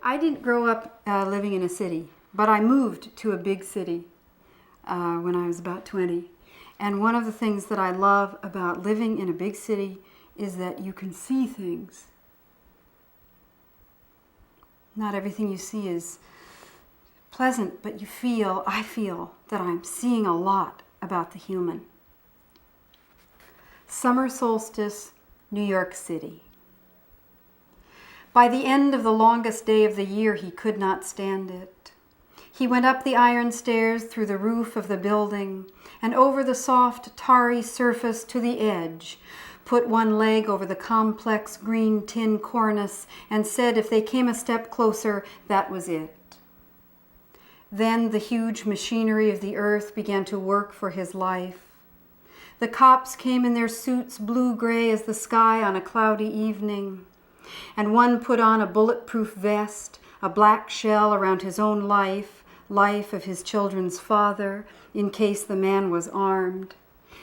I didn't grow up living in a city, but I moved to a big city when I was about 20. And one of the things that I love about living in a big city is that you can see things. Not everything you see is pleasant, but I feel that I'm seeing a lot about the human. Summer solstice, New York City. By the end of the longest day of the year, he could not stand it. He went up the iron stairs through the roof of the building and over the soft, tarry surface to the edge, put one leg over the complex green tin cornice, and said if they came a step closer, that was it. Then the huge machinery of the earth began to work for his life. The cops came in their suits blue-gray as the sky on a cloudy evening, and one put on a bulletproof vest, a black shell around his own life of his children's father, in case the man was armed,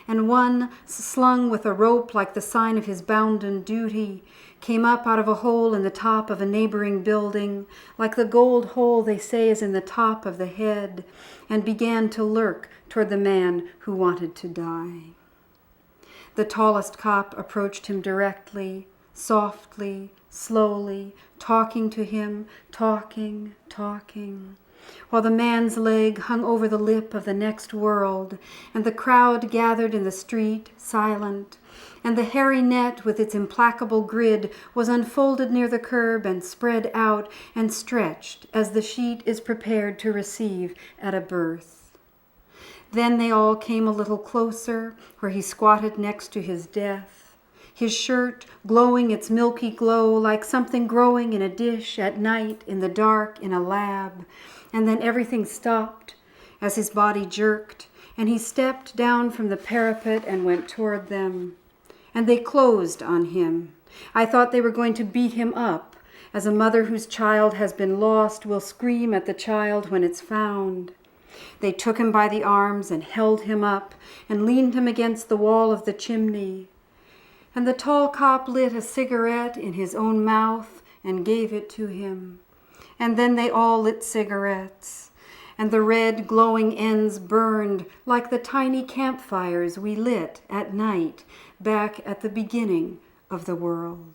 and one, slung with a rope like the sign of his bounden duty, came up out of a hole in the top of a neighboring building, like the gold hole they say is in the top of the head, and began to lurk toward the man who wanted to die. The tallest cop approached him directly, softly, slowly, talking to him, talking, while the man's leg hung over the lip of the next world, and the crowd gathered in the street, silent, and the hairy net with its implacable grid was unfolded near the curb and spread out and stretched as the sheet is prepared to receive at a birth. Then they all came a little closer, where he squatted next to his death, his shirt glowing its milky glow like something growing in a dish at night in the dark in a lab. And then everything stopped as his body jerked, and he stepped down from the parapet and went toward them. And they closed on him. I thought they were going to beat him up, as a mother whose child has been lost will scream at the child when it's found. They took him by the arms and held him up and leaned him against the wall of the chimney. And the tall cop lit a cigarette in his own mouth and gave it to him. And then they all lit cigarettes, and the red glowing ends burned like the tiny campfires we lit at night back at the beginning of the world.